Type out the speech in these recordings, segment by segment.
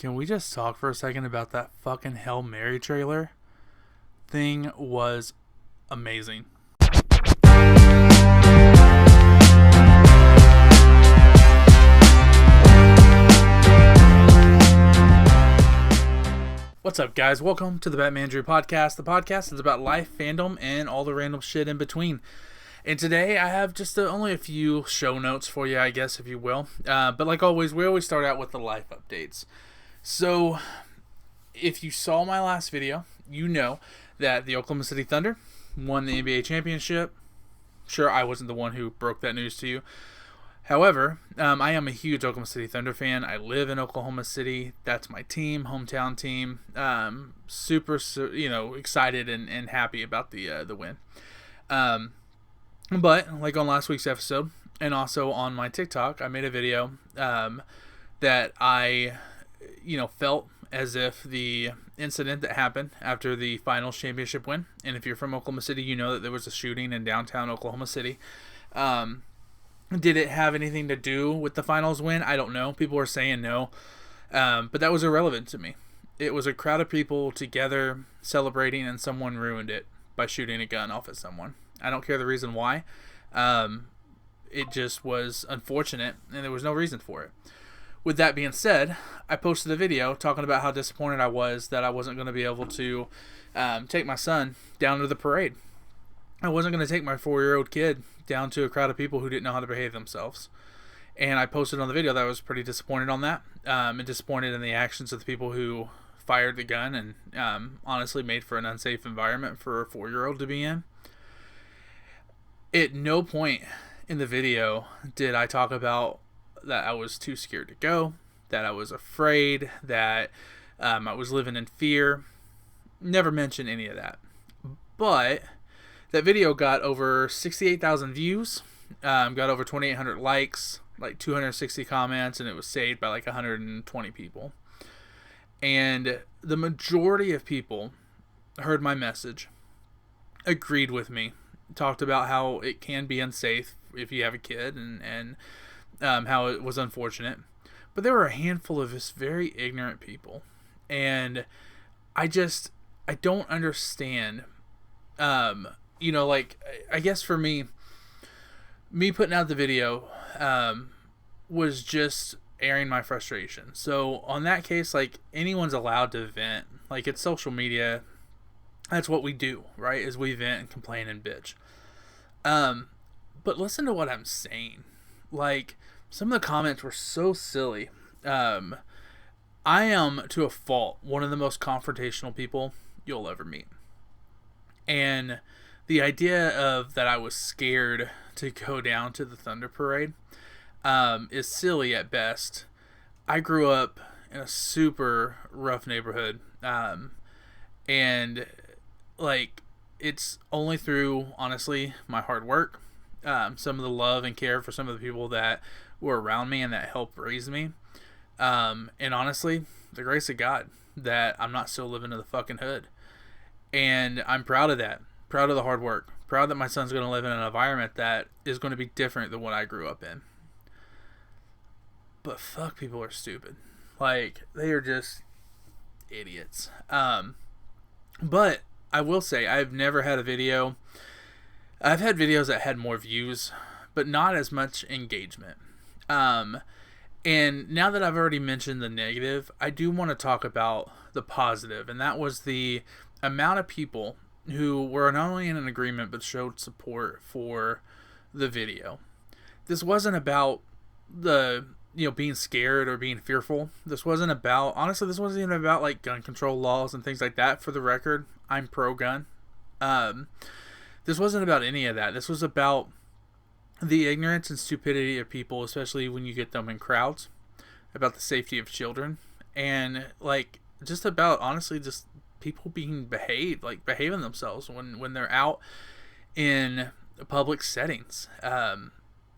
Can we just talk for a second about that fucking Hail Mary trailer? Thing was amazing. What's up, guys? Welcome to the Batman Drew podcast. The podcast is about life, fandom, and all the random shit in between. And today I have just only a few show notes for you, I guess, if you will. But like always, we always start out with the life updates. So, if you saw my last video, you know that the Oklahoma City Thunder won the NBA championship. Sure, I wasn't the one who broke that news to you. However, I am a huge Oklahoma City Thunder fan. I live in Oklahoma City. That's my team, hometown team. Super, excited and happy about the win. But like on last week's episode, and also on my TikTok, I made a video that I felt as if the incident that happened after the finals championship win, and if you're from Oklahoma City, you know that there was a shooting in downtown Oklahoma City. Did it have anything to do with the finals win? I don't know. People are saying no. But that was irrelevant to me. It was a crowd of people together celebrating, and someone ruined it by shooting a gun off at someone. I don't care the reason why. It just was unfortunate, and there was no reason for it. With that being said, I posted a video talking about how disappointed I was that I wasn't going to be able to take my son down to the parade. I wasn't going to take my 4-year-old kid down to a crowd of people who didn't know how to behave themselves. And I posted on the video that I was pretty disappointed on that, and disappointed in the actions of the people who fired the gun and honestly made for an unsafe environment for a 4-year-old to be in. At no point in the video did I talk about that I was too scared to go, that I was afraid, that I was living in fear. Never mentioned any of that. But that video got over 68,000 views, got over 2,800 likes, like 260 comments, and it was saved by like 120 people. And the majority of people heard my message, agreed with me, talked about how it can be unsafe if you have a kid, and how it was unfortunate. But there were a handful of just very ignorant people. And I don't understand. I guess for me putting out the video was just airing my frustration. So on that case, like, anyone's allowed to vent. Like, it's social media. That's what we do, right? Is we vent and complain and bitch. But listen to what I'm saying. Like, some of the comments were so silly. I am, to a fault, one of the most confrontational people you'll ever meet. And the idea of that I was scared to go down to the Thunder Parade is silly at best. I grew up in a super rough neighborhood. And, like, it's only through, honestly, my hard work, some of the love and care for some of the people that were around me and that helped raise me, and honestly, the grace of God that I'm not still living in the fucking hood. And I'm proud of that. Proud of the hard work. Proud that my son's going to live in an environment that is going to be different than what I grew up in. But fuck, people are stupid. Like, they are just idiots. But I will say, I've never had a video. I've had videos that had more views, but not as much engagement. And now that I've already mentioned the negative, I do want to talk about the positive. And that was the amount of people who were not only in an agreement, but showed support for the video. This wasn't about being scared or being fearful. This wasn't even about like gun control laws and things like that. For the record, I'm pro-gun. This wasn't about any of that. This was about the ignorance and stupidity of people, especially when you get them in crowds, about the safety of children, and like just about, honestly, just people behaving themselves when they're out in public settings.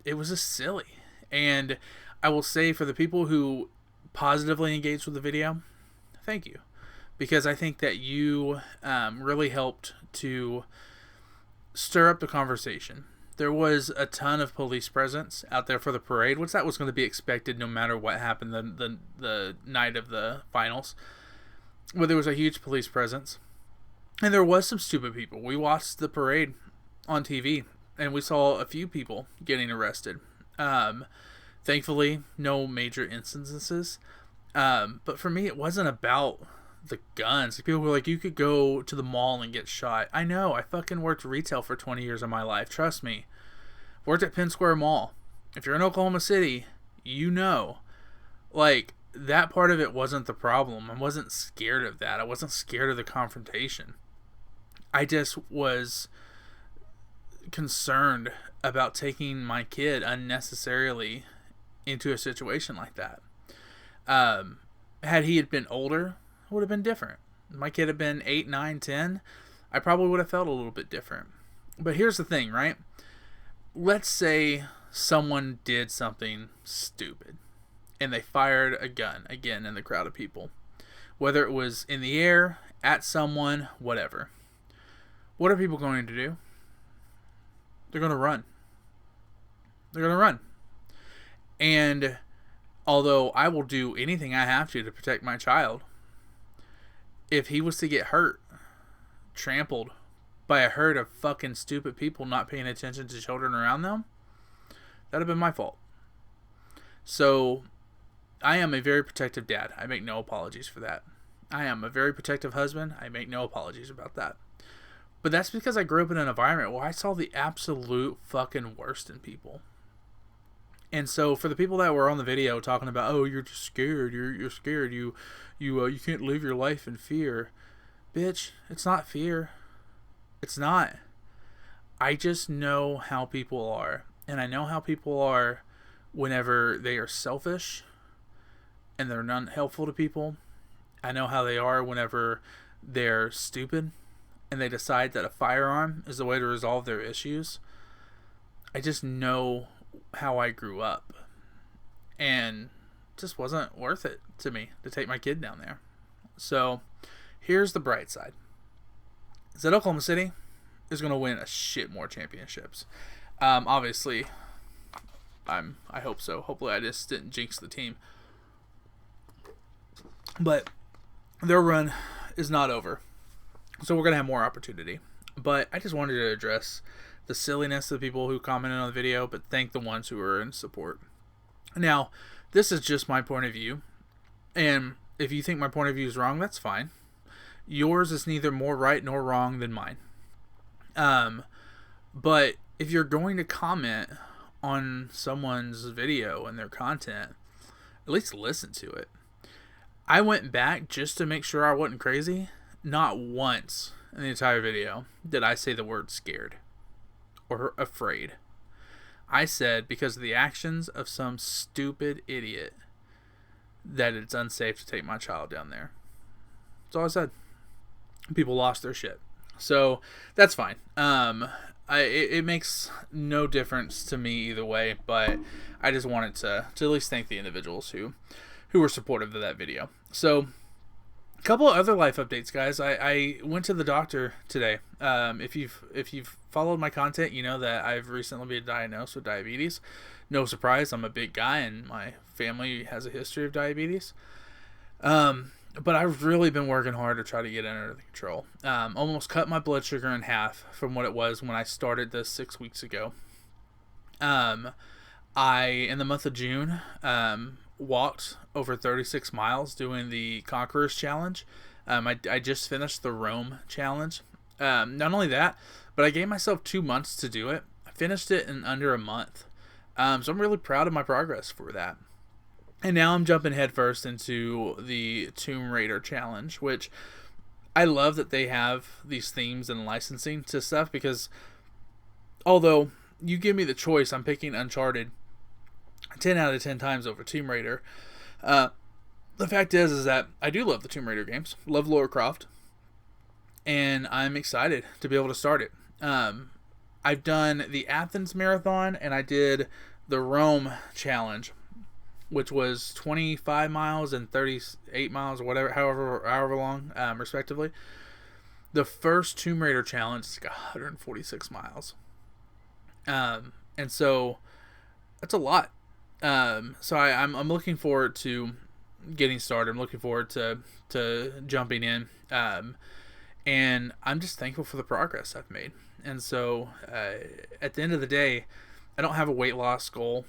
It was just silly. And I will say, for the people who positively engaged with the video, thank you, because I think that you really helped to stir up the conversation. There was a ton of police presence out there for the parade, which that was going to be expected no matter what happened the night of the finals. But there was a huge police presence. And there was some stupid people. We watched the parade on TV, and we saw a few people getting arrested. Thankfully, no major instances. But for me, it wasn't about the guns. People were like, you could go to the mall and get shot. I know. I fucking worked retail for 20 years of my life. Trust me. Worked at Penn Square Mall. If you're in Oklahoma City, you know. Like, that part of it wasn't the problem. I wasn't scared of that. I wasn't scared of the confrontation. I just was concerned about taking my kid unnecessarily into a situation like that. Had he had been older, it would have been different. My kid had been 8, 9, 10, I probably would have felt a little bit different. But here's the thing, right? Let's say someone did something stupid and they fired a gun again in the crowd of people. Whether it was in the air, at someone, whatever. What are people going to do? They're going to run. They're going to run. And although I will do anything I have to protect my child, if he was to get hurt, trampled by a herd of fucking stupid people not paying attention to children around them, that'd have been my fault. So I am a very protective dad. I make no apologies for that. I am a very protective husband. I make no apologies about that. But that's because I grew up in an environment where I saw the absolute fucking worst in people. And so for the people that were on the video talking about, oh, you're just scared, you're scared, you can't live your life in fear. Bitch, it's not fear. It's not. I just know how people are. And I know how people are whenever they are selfish and they're not helpful to people. I know how they are whenever they're stupid and they decide that a firearm is the way to resolve their issues. I just know how I grew up, and it just wasn't worth it to me to take my kid down there. So here's the bright side, is that Oklahoma City is going to win a shit more championships. Obviously I hope so. Hopefully I just didn't jinx the team, but their run is not over, so we're going to have more opportunity. But I just wanted to address the silliness of the people who commented on the video, but thank the ones who were in support. Now, this is just my point of view, and if you think my point of view is wrong, that's fine. Yours is neither more right nor wrong than mine. But if you're going to comment on someone's video and their content, at least listen to it. I went back just to make sure I wasn't crazy. Not once in the entire video did I say the word scared or afraid. I said because of the actions of some stupid idiot that it's unsafe to take my child down there. That's all I said. People lost their shit. So that's fine. It makes no difference to me either way, but I just wanted to at least thank the individuals who were supportive of that video. So a couple of other life updates, guys. I went to the doctor today. If you've followed my content, you know that I've recently been diagnosed with diabetes. No surprise, I'm a big guy and my family has a history of diabetes. But I've really been working hard to try to get it under control. Almost cut my blood sugar in half from what it was when I started this 6 weeks ago. I, in the month of June, walked over 36 miles doing the Conquerors Challenge. I just finished the Rome Challenge. Not only that, but I gave myself 2 months to do it. I finished it in under a month. So I'm really proud of my progress for that. And now I'm jumping headfirst into the Tomb Raider Challenge, which I love that they have these themes and licensing to stuff, because although you give me the choice, I'm picking Uncharted 10 out of 10 times over Tomb Raider. The fact is that I do love the Tomb Raider games, love Lara Croft, and I'm excited to be able to start it. I've done the Athens Marathon, and I did the Rome Challenge, which was 25 miles and 38 miles, or whatever, however long, respectively. The first Tomb Raider challenge is like 146 miles. And so that's a lot. So I'm looking forward to getting started. I'm looking forward to jumping in. And I'm just thankful for the progress I've made. And so at the end of the day, I don't have a weight loss goal.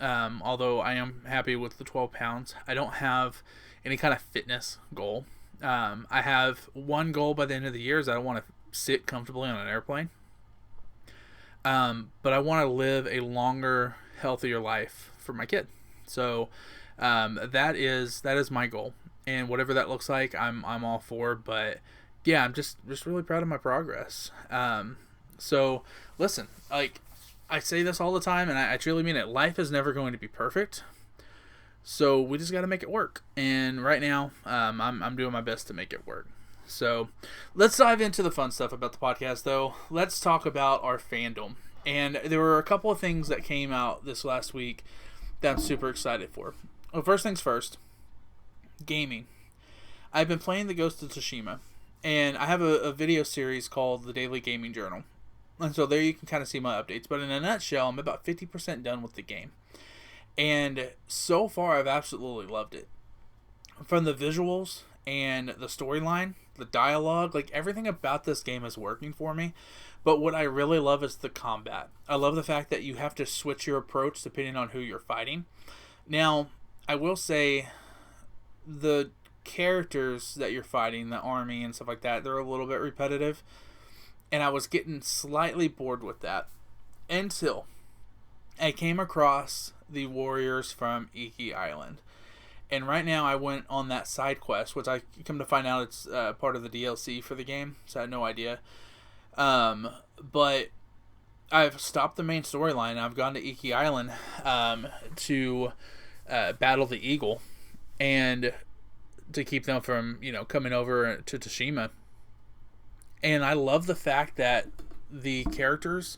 Although I am happy with the 12 pounds. I don't have any kind of fitness goal. I have one goal by the end of the year is I don't want to sit comfortably on an airplane. But I want to live a longer, healthier life for my kid. So that is my goal, and whatever that looks like, I'm all for. But yeah, I'm just really proud of my progress. So listen, like I say this all the time, and I truly mean it. Life is never going to be perfect. So we just got to make it work. And right now, I'm doing my best to make it work. So let's dive into the fun stuff about the podcast, though. Let's talk about our fandom. And there were a couple of things that came out this last week that I'm super excited for. Well, first things first, gaming. I've been playing the Ghost of Tsushima, and I have a video series called the Daily Gaming Journal. And so there you can kind of see my updates. But in a nutshell, I'm about 50% done with the game. And so far, I've absolutely loved it. From the visuals and the storyline, the dialogue, like everything about this game is working for me. But what I really love is the combat. I love the fact that you have to switch your approach depending on who you're fighting. Now, I will say the characters that you're fighting, the army and stuff like that, they're a little bit repetitive. And I was getting slightly bored with that until I came across the warriors from Iki Island. And right now I went on that side quest, which I come to find out it's part of the DLC for the game, so I had no idea. But I've stopped the main storyline. I've gone to Iki Island to battle the eagle and to keep them from, coming over to Tsushima. And I love the fact that the characters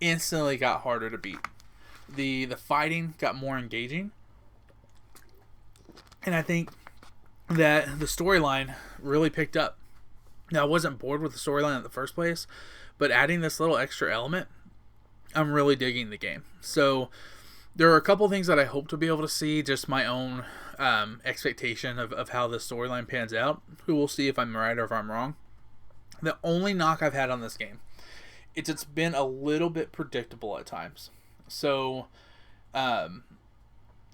instantly got harder to beat. The fighting got more engaging. And I think that the storyline really picked up. Now, I wasn't bored with the storyline in the first place, but adding this little extra element, I'm really digging the game. So there are a couple things that I hope to be able to see, just my own expectation of how the storyline pans out. Who will see if I'm right or if I'm wrong. The only knock I've had on this game, it's been a little bit predictable at times. So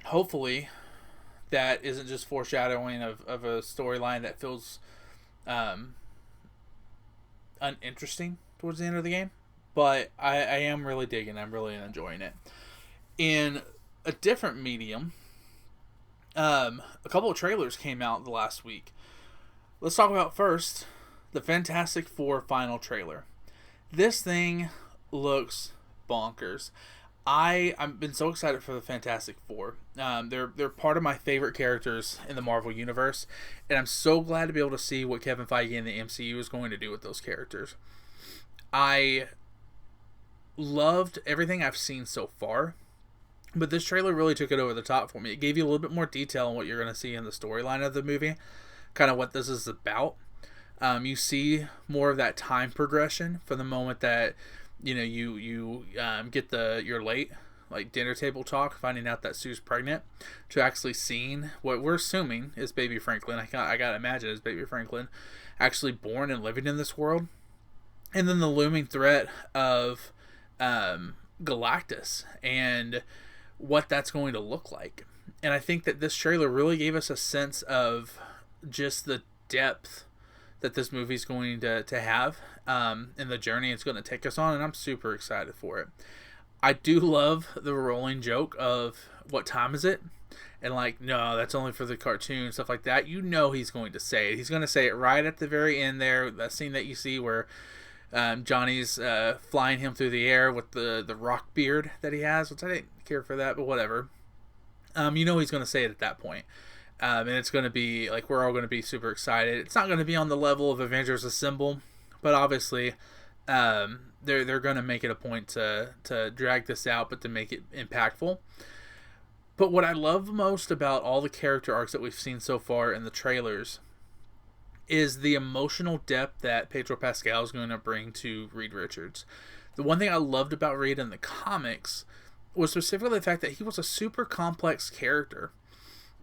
hopefully that isn't just foreshadowing of a storyline that feels uninteresting towards the end of the game. But I am really digging. I'm really enjoying it. In a different medium, a couple of trailers came out the last week. Let's talk about first the Fantastic Four final trailer. This thing looks bonkers. I've been so excited for the Fantastic Four. They're part of my favorite characters in the Marvel Universe, and I'm so glad to be able to see what Kevin Feige and the MCU is going to do with those characters. I loved everything I've seen so far, but this trailer really took it over the top for me. It gave you a little bit more detail on what you're going to see in the storyline of the movie, kind of what this is about. You see more of that time progression from the moment that you get your late dinner table talk, finding out that Sue's pregnant, to actually seeing what we're assuming is baby Franklin. I gotta imagine is baby Franklin actually born and living in this world, and then the looming threat of Galactus and what that's going to look like. And I think that this trailer really gave us a sense of just the depth that this movie's going to have in the journey it's going to take us on, and I'm super excited for it. I do love the rolling joke of what time is it, and no, that's only for the cartoon, stuff like that. He's going to say it. He's going to say it right at the very end there, that scene that you see where Johnny's flying him through the air with the rock beard that he has, which I didn't care for that, but whatever. He's going to say it at that point. And it's going to be, we're all going to be super excited. It's not going to be on the level of Avengers Assemble, but obviously they're going to make it a point to drag this out, but to make it impactful. But what I love most about all the character arcs that we've seen so far in the trailers is the emotional depth that Pedro Pascal is going to bring to Reed Richards. The one thing I loved about Reed in the comics was specifically the fact that he was a super complex character.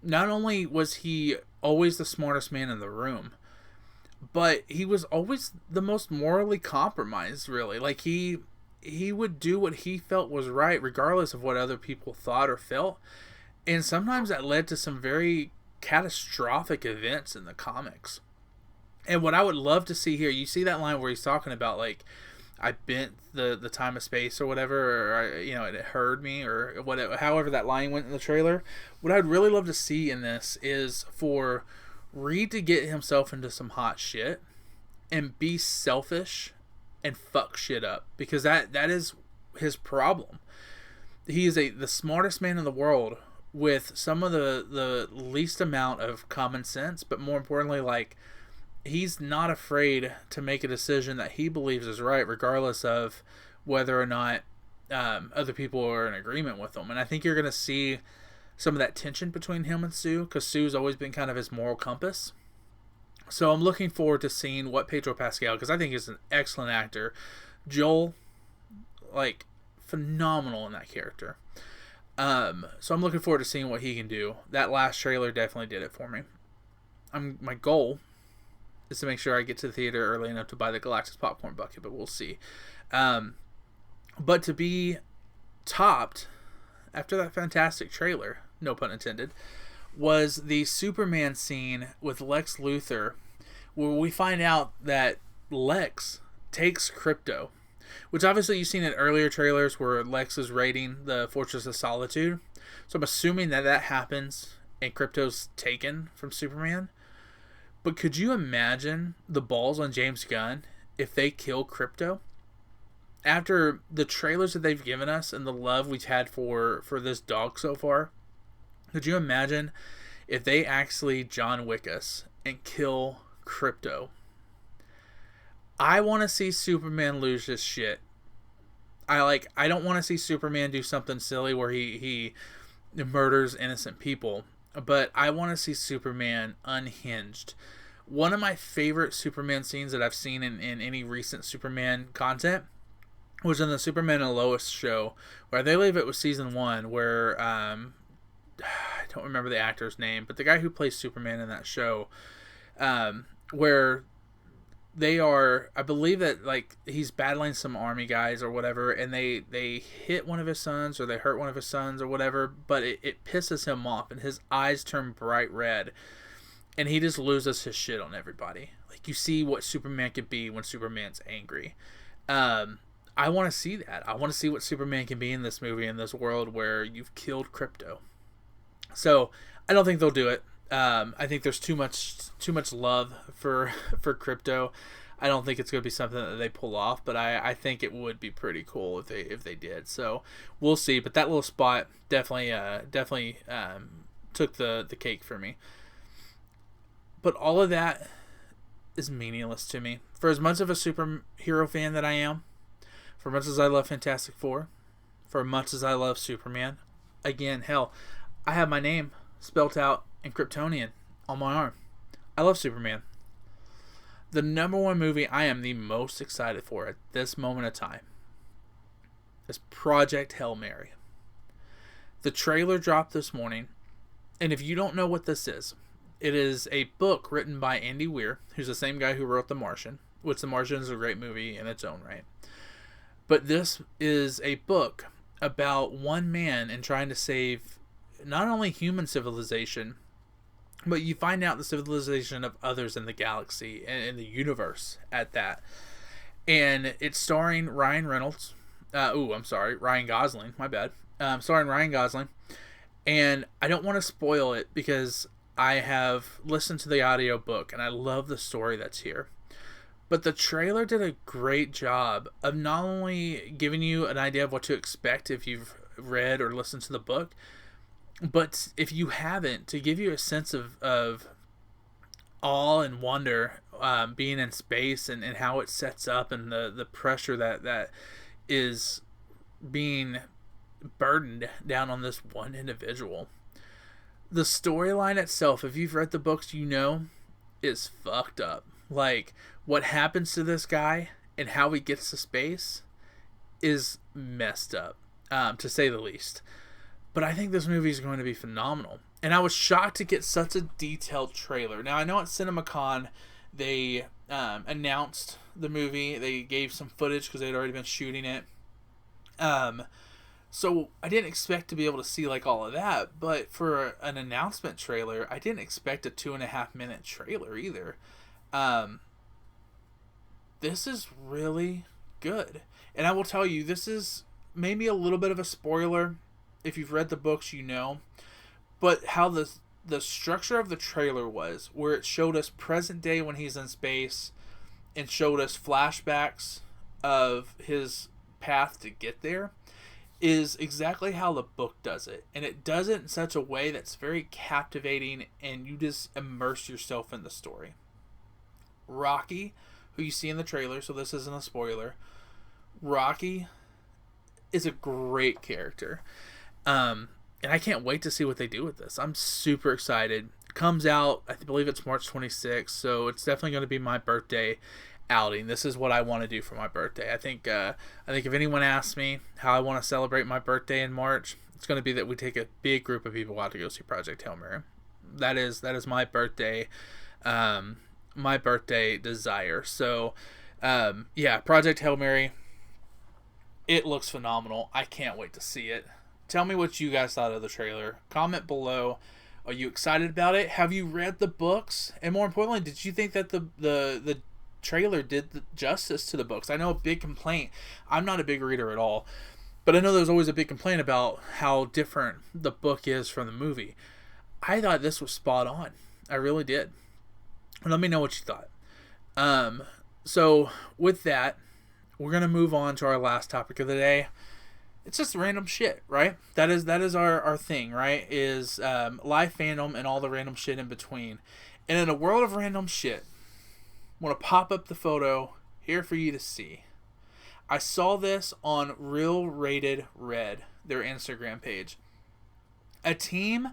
Not only was he always the smartest man in the room, but he was always the most morally compromised, really. Like, he would do what he felt was right, regardless of what other people thought or felt. And sometimes that led to some very catastrophic events in the comics. And what I would love to see here, you see that line where he's talking about, like, I bent the time of space or whatever, or, it heard me, or whatever, however that line went in the trailer. What I'd really love to see in this is for Reed to get himself into some hot shit and be selfish and fuck shit up, because that is his problem. He is the smartest man in the world with some of the least amount of common sense, but more importantly, like, he's not afraid to make a decision that he believes is right, regardless of whether or not other people are in agreement with him. And I think you're going to see some of that tension between him and Sue, because Sue's always been kind of his moral compass. So I'm looking forward to seeing what Pedro Pascal, because I think he's an excellent actor. Joel, like, phenomenal in that character. So I'm looking forward to seeing what he can do. That last trailer definitely did it for me. My goal is to make sure I get to the theater early enough to buy the Galactus popcorn bucket, but we'll see. But to be topped after that fantastic trailer, no pun intended, was the Superman scene with Lex Luthor, where we find out that Lex takes Crypto, which obviously you've seen in earlier trailers where Lex is raiding the Fortress of Solitude. So I'm assuming that happens and Crypto's taken from Superman. But could you imagine the balls on James Gunn if they kill Crypto? After the trailers that they've given us and the love we've had for this dog so far, could you imagine if they actually John Wick us and kill Crypto? I want to see Superman lose his shit. I don't want to see Superman do something silly where he murders innocent people. But I want to see Superman unhinged. One of my favorite Superman scenes that I've seen in any recent Superman content was in the Superman and Lois show, where I believe it was season 1, where I don't remember the actor's name, but the guy who plays Superman in that show, where they are, I believe that, like, he's battling some army guys or whatever, and they hit one of his sons, or they hurt one of his sons or whatever, but it pisses him off and his eyes turn bright red and he just loses his shit on everybody. Like, you see what Superman could be when Superman's angry. I want to see that. I want to see what Superman can be in this movie, in this world where you've killed Crypto. So I don't think they'll do it. I think there's too much love for Crypto. I don't think it's going to be something that they pull off, but I think it would be pretty cool if they did. So we'll see. But that little spot definitely took the cake for me. But all of that is meaningless to me. For as much of a superhero fan that I am, for as much as I love Fantastic Four, for as much as I love Superman, again, hell, I have my name spelt out in Kryptonian on my arm. I love Superman. The number one movie I am the most excited for at this moment of time is Project Hail Mary. The trailer dropped this morning, and if you don't know what this is, it is a book written by Andy Weir, who's the same guy who wrote The Martian, which The Martian is a great movie in its own right. But this is a book about one man and trying to save not only human civilization, but you find out the civilization of others in the galaxy and in the universe at that. And it's starring Ryan Reynolds. Ryan Gosling. My bad. Starring Ryan Gosling. And I don't want to spoil it because I have listened to the audio book and I love the story that's here. But the trailer did a great job of not only giving you an idea of what to expect if you've read or listened to the book, but if you haven't, to give you a sense of awe and wonder being in space and how it sets up and the pressure that is being burdened down on this one individual. The storyline itself, if you've read the books, you know, is fucked up. Like, what happens to this guy and how he gets to space is messed up, to say the least. But I think this movie is going to be phenomenal. And I was shocked to get such a detailed trailer. Now, I know at CinemaCon, they announced the movie. They gave some footage because they'd already been shooting it. So I didn't expect to be able to see like all of that. But for an announcement trailer, I didn't expect a 2.5-minute trailer either. This is really good. And I will tell you, this is maybe a little bit of a spoiler. If you've read the books, you know. But how the structure of the trailer was, where it showed us present day when he's in space and showed us flashbacks of his path to get there, is exactly how the book does it. And it does it in such a way that's very captivating, and you just immerse yourself in the story. Rocky, who you see in the trailer, so this isn't a spoiler, Rocky is a great character. And I can't wait to see what they do with this. I'm super excited. It comes out, I believe it's March 26th, so it's definitely going to be my birthday outing. This is what I want to do for my birthday. I think if anyone asks me how I want to celebrate my birthday in March, it's going to be that we take a big group of people out to go see Project Hail Mary. That is my birthday desire. So Project Hail Mary, it looks phenomenal. I can't wait to see it. Tell me what you guys thought of the trailer. Comment below. Are you excited about it? Have you read the books? And more importantly, did you think that the trailer did the justice to the books? I know a big complaint. I'm not a big reader at all, but I know there's always a big complaint about how different the book is from the movie. I thought this was spot on. I really did. Let me know what you thought. So with that, we're gonna move on to our last topic of the day. It's just random shit, right? That is our thing, right? Is live fandom and all the random shit in between. And in a world of random shit, I want to pop up the photo here for you to see. I saw this on Real Rated Red, their Instagram page. A team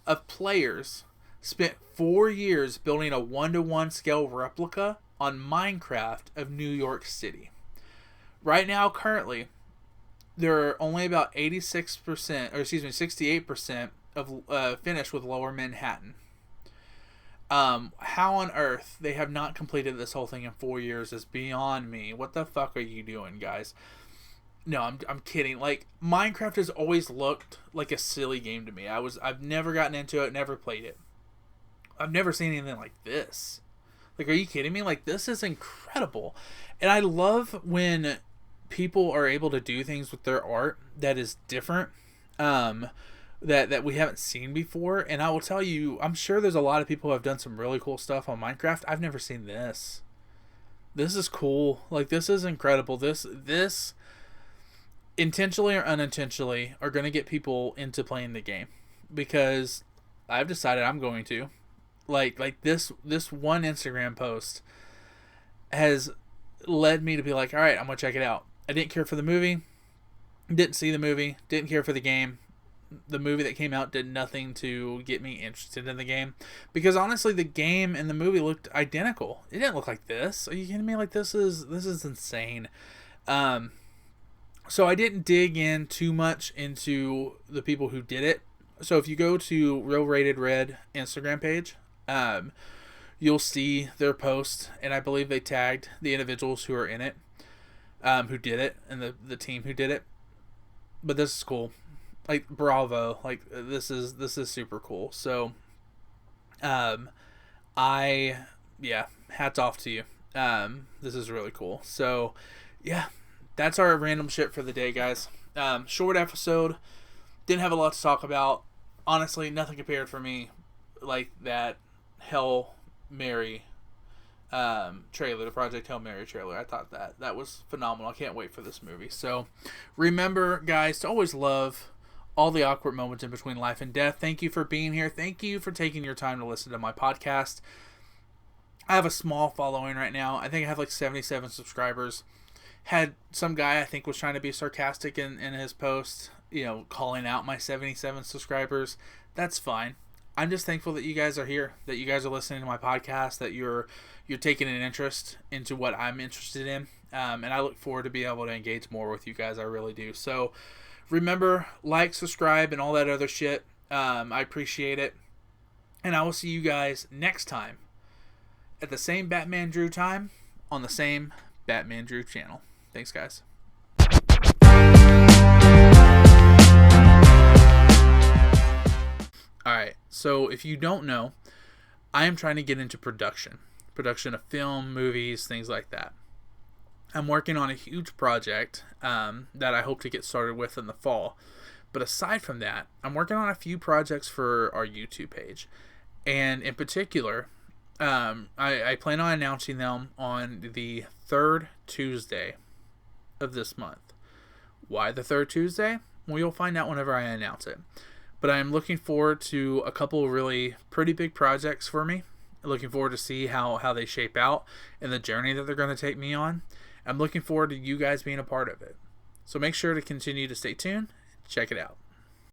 of players spent 4 years building a 1-to-1 scale replica on Minecraft of New York City. Right now, currently, there are only about 68% of finished with Lower Manhattan. How on earth they have not completed this whole thing in 4 years is beyond me. What the fuck are you doing, guys? No, I'm kidding. Like, Minecraft has always looked like a silly game to me. I've never gotten into it, never played it. I've never seen anything like this. Like, are you kidding me? Like, this is incredible. And I love when people are able to do things with their art that is different, that we haven't seen before. And I will tell you, I'm sure there's a lot of people who have done some really cool stuff on Minecraft. I've never seen this. This is cool. Like, this is incredible. This intentionally or unintentionally are going to get people into playing the game, because I've decided I'm going to. Like this one Instagram post has led me to be like, all right, I'm going to check it out. I didn't care for the movie. Didn't see the movie. Didn't care for the game. The movie that came out did nothing to get me interested in the game. Because honestly, the game and the movie looked identical. It didn't look like this. Are you kidding me? Like, this is insane. So I didn't dig in too much into the people who did it. So if you go to Real Rated Red Instagram page, you'll see their post, and I believe they tagged the individuals who are in it, who did it, and the team who did it. But this is cool. Like, bravo. Like, this is super cool. So, hats off to you. This is really cool. So, yeah, that's our random shit for the day, guys. Short episode. Didn't have a lot to talk about. Honestly, nothing compared for me like that Hail Mary trailer, the Project Hail Mary trailer. I thought that was phenomenal. I can't wait for this movie. So remember, guys, to always love all the awkward moments in between life and death. Thank you for being here. Thank you for taking your time to listen to my podcast. I have a small following right now. I think I have like 77 subscribers. Had some guy, I think, was trying to be sarcastic in his post, calling out my 77 subscribers. That's fine. I'm just thankful that you guys are here, that you guys are listening to my podcast, that you're taking an interest into what I'm interested in, and I look forward to being able to engage more with you guys. I really do. So remember, like, subscribe, and all that other shit. I appreciate it, and I will see you guys next time at the same Batman Drew time on the same Batman Drew channel. Thanks, guys. Alright, so if you don't know, I am trying to get into production of film, movies, things like that. I'm working on a huge project that I hope to get started with in the fall. But aside from that, I'm working on a few projects for our YouTube page. And in particular, I plan on announcing them on the third Tuesday of this month. Why the third Tuesday? Well, you'll find out whenever I announce it. But I am looking forward to a couple of really pretty big projects for me. Looking forward to see how they shape out and the journey that they're going to take me on. I'm looking forward to you guys being a part of it. So make sure to continue to stay tuned. Check it out.